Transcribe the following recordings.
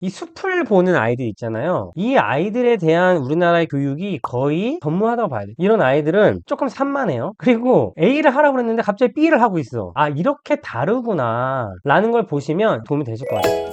이 숲을 보는 아이들 있잖아요. 이 아이들에 대한 우리나라의 교육이 거의 전무하다고 봐야 돼. 이런 아이들은 조금 산만해요. 그리고 A를 하라고 그랬는데 갑자기 B를 하고 있어. 아, 이렇게 다르구나 라는 걸 보시면 도움이 되실 것 같아요.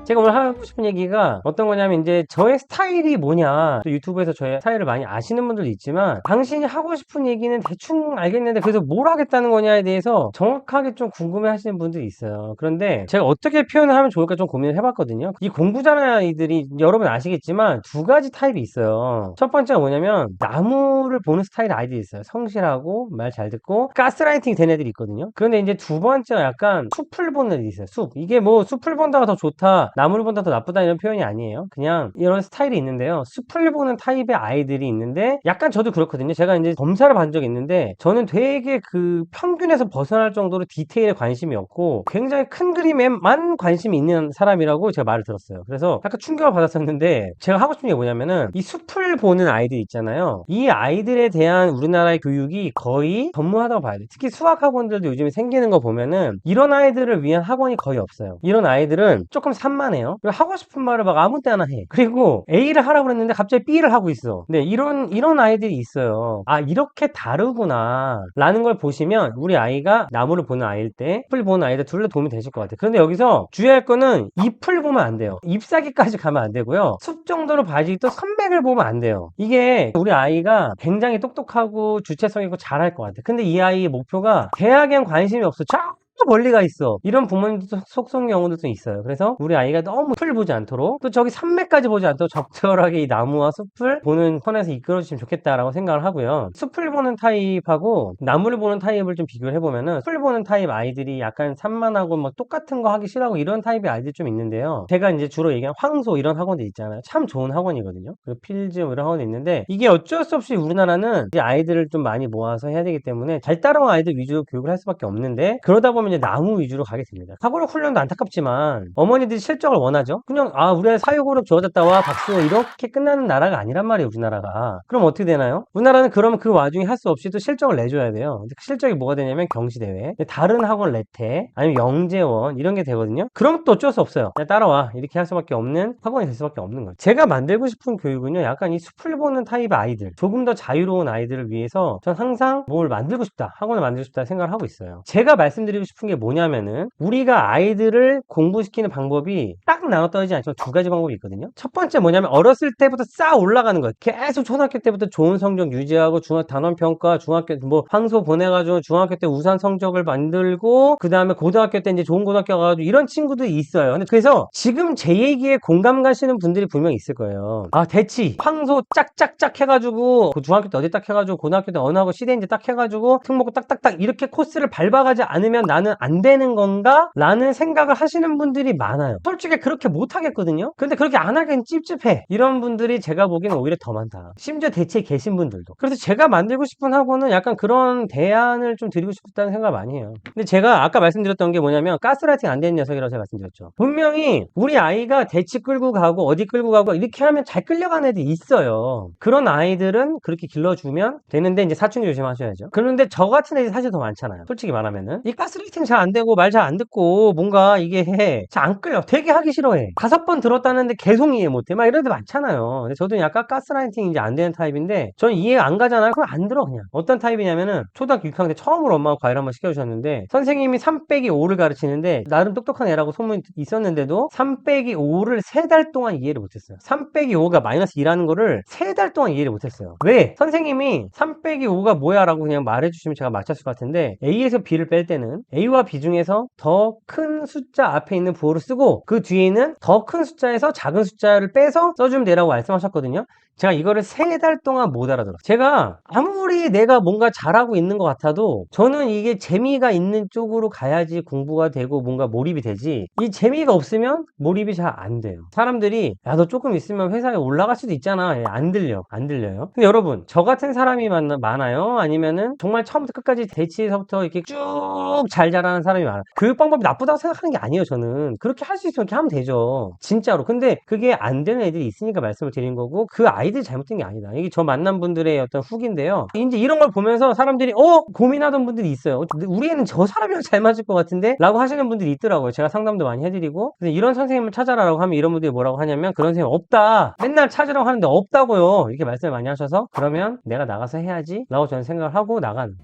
제가 오늘 하고 싶은 얘기가 어떤 거냐면, 이제 저의 스타일이 뭐냐, 또 유튜브에서 저의 스타일을 많이 아시는 분들도 있지만, 당신이 하고 싶은 얘기는 대충 알겠는데 그래서 뭘 하겠다는 거냐에 대해서 정확하게 좀 궁금해 하시는 분들이 있어요. 그런데 제가 어떻게 표현을 하면 좋을까 좀 고민을 해봤거든요. 이 공부 잘하는 아이들이 여러분 아시겠지만 두 가지 타입이 있어요. 첫 번째가 뭐냐면, 나무를 보는 스타일 아이들이 있어요. 성실하고 말 잘 듣고 가스라이팅 된 애들이 있거든요. 그런데 이제 두 번째가 약간 숲을 보는 애들이 있어요. 숲. 이게 뭐 숲을 본다가 더 좋다, 나무를 본다 더 나쁘다, 이런 표현이 아니에요. 그냥 이런 스타일이 있는데요. 숲을 보는 타입의 아이들이 있는데, 약간 저도 그렇거든요. 제가 이제 검사를 받은 적이 있는데, 저는 되게 그 평균에서 벗어날 정도로 디테일에 관심이 없고 굉장히 큰 그림에만 관심이 있는 사람이라고 제가 말을 들었어요. 그래서 약간 충격을 받았었는데, 제가 하고 싶은 게 뭐냐면은, 이 숲을 보는 아이들 있잖아요. 이 아이들에 대한 우리나라의 교육이 거의 전무하다고 봐야 돼요. 특히 수학 학원들도 요즘에 생기는 거 보면은 이런 아이들을 위한 학원이 거의 없어요. 이런 아이들은 조금 산만해요. 그리고 하고 싶은 말을 막 아무 때나 해. 그리고 A를 하라고 그랬는데 갑자기 B를 하고 있어. 네, 이런 아이들이 있어요. 아, 이렇게 다르구나 라는 걸 보시면 우리 아이가 나무를 보는 아이일 때, 잎을 보는 아이들 둘 다 도움이 되실 것 같아요. 그런데 여기서 주의할 거는, 잎을 보면 안 돼요. 잎사귀까지 가면 안 되고요. 숲 정도로 봐야지, 또 선백을 보면 안 돼요. 이게 우리 아이가 굉장히 똑똑하고 주체성 있고 잘할 것 같아요. 근데 이 아이의 목표가 대학엔 관심이 없어. 저 멀리 가 있어. 이런 부모님들도 속성 경우도 좀 있어요. 그래서 우리 아이가 너무 숲을 보지 않도록, 또 저기 산맥까지 보지 않도록 적절하게 이 나무와 숲을 보는 선에서 이끌어 주시면 좋겠다라고 생각을 하고요. 숲을 보는 타입하고 나무를 보는 타입을 좀 비교를 해보면은, 숲을 보는 타입 아이들이 약간 산만하고 막 똑같은 거 하기 싫어하고 이런 타입의 아이들이 좀 있는데요. 제가 이제 주로 얘기한 황소 이런 학원들 있잖아요. 참 좋은 학원이거든요. 그리고 필즈 이런 학원이 있는데, 이게 어쩔 수 없이 우리나라는 이제 아이들을 좀 많이 모아서 해야 되기 때문에 잘 따라온 아이들 위주로 교육을 할 수밖에 없는데, 그러다 보면 이제 나무 위주로 가게 됩니다. 사고력 훈련도 안타깝지만 어머니들이 실적을 원하죠. 그냥 아, 우리 아이 사회고력 좋아졌다, 와 박수, 이렇게 끝나는 나라가 아니란 말이에요, 우리나라가. 그럼 어떻게 되나요? 우리나라는 그러면 그 와중에 할 수 없이 또 실적을 내줘야 돼요. 근데 그 실적이 뭐가 되냐면 경시대회, 다른 학원 레테, 아니면 영재원, 이런 게 되거든요. 그럼 또 어쩔 수 없어요. 그냥 따라와, 이렇게 할 수밖에 없는 학원이 될 수밖에 없는 거예요. 제가 만들고 싶은 교육은요, 약간 이 숲을 보는 타입의 아이들, 조금 더 자유로운 아이들을 위해서 전 항상 뭘 만들고 싶다, 학원을 만들고 싶다 생각을 하고 있어요. 제가 말씀드리고 싶은 게 뭐냐면은, 우리가 아이들을 공부시키는 방법이 딱 나눠떨어지지 않지만 두 가지 방법이 있거든요. 첫 번째 뭐냐면, 어렸을 때부터 쌓아 올라가는 거예요. 계속 초등학교 때부터 좋은 성적 유지하고, 중학 단원평가, 중학교 뭐 황소 보내가지고 중학교 때 우수 성적을 만들고, 그 다음에 고등학교 때 이제 좋은 고등학교 가가지고, 이런 친구들이 있어요. 근데 그래서 지금 제 얘기에 공감 가시는 분들이 분명히 있을 거예요. 아, 대치 황소 짝짝짝 해가지고 그 중학교 때 어디 딱 해가지고 고등학교 때 어느 하고 시대인지 딱 해가지고 특목고 딱딱딱 이렇게 코스를 밟아가지 않으면 나는 안 되는 건가? 라는 생각을 하시는 분들이 많아요. 솔직히 그렇게 못 하겠거든요. 근데 그렇게 안 하기엔 찝찝해. 이런 분들이 제가 보기에는 오히려 더 많다. 심지어 대체에 계신 분들도. 그래서 제가 만들고 싶은 학원은 약간 그런 대안을 좀 드리고 싶다는 생각을 많이 해요. 근데 제가 아까 말씀드렸던 게 뭐냐면, 가스라이팅 안 되는 녀석이라고 제가 말씀드렸죠. 분명히 우리 아이가 대치 끌고 가고 어디 끌고 가고 이렇게 하면 잘 끌려가는 애들이 있어요. 그런 아이들은 그렇게 길러주면 되는데, 이제 사춘기 조심하셔야죠. 그런데 저 같은 애들이 사실 더 많잖아요. 솔직히 말하면은 이 가스라이팅 잘 안 되고 말 잘 안 듣고 뭔가 이게 잘 안 끌려, 되게 하기 싫어해. 5번 들었다는데 계속 이해 못해, 막 이런 애들 많잖아요. 근데 저도 약간 가스라이팅 이제 안 되는 타입인데, 저는 이해 안 가잖아요. 그럼 안 들어 그냥. 어떤 타입이냐면은, 초등학교 6학년 때 처음으로 엄마가 과일 한번 시켜주셨는데, 선생님이 3 빼기 5를 가르치는데, 나름 똑똑한 애라고 소문이 있었는데도 3 빼기 5를 3달 동안 이해를 못했어요. 3 빼기 5가 마이너스 2라는 거를 3달 동안 이해를 못했어요. 왜? 선생님이 3 빼기 5가 뭐야 라고 그냥 말해주시면 제가 맞췄을 것 같은데, A에서 B를 뺄 때는 A와 B 중에서 더 큰 숫자 앞에 있는 부호를 쓰고, 그 뒤에는 더 큰 숫자에서 작은 숫자를 빼서 써주면 되라고 말씀하셨거든요. 제가 이거를 3달 동안 못 알아들었어요. 제가 아무리 내가 뭔가 잘하고 있는 것 같아도, 저는 이게 재미가 있는 쪽으로 가야지 공부가 되고 뭔가 몰입이 되지, 이 재미가 없으면 몰입이 잘 안 돼요. 사람들이 야, 너 조금 있으면 회사에 올라갈 수도 있잖아. 예, 안 들려요. 근데 여러분, 저 같은 사람이 많아요? 아니면은 정말 처음부터 끝까지 대치에서부터 이렇게 쭉 잘 자라는 사람이 많아요? 교육 방법이 나쁘다고 생각하는 게 아니에요. 저는 그렇게 할 수 있으면 이렇게 하면 되죠, 진짜로. 근데 그게 안 되는 애들이 있으니까 말씀을 드린 거고, 그 아이 아이들이 잘못된 게 아니다. 이게 저 만난 분들의 어떤 후기인데요. 이제 이런 걸 보면서 사람들이 고민하던 분들이 있어요. 우리 애는 저 사람이랑 잘 맞을 것 같은데? 라고 하시는 분들이 있더라고요. 제가 상담도 많이 해드리고. 근데 이런 선생님을 찾아라라고 하면 이런 분들이 뭐라고 하냐면 그런 선생님 없다. 맨날 찾으라고 하는데 없다고요. 이렇게 말씀을 많이 하셔서 그러면 내가 나가서 해야지 라고 저는 생각을 하고 나간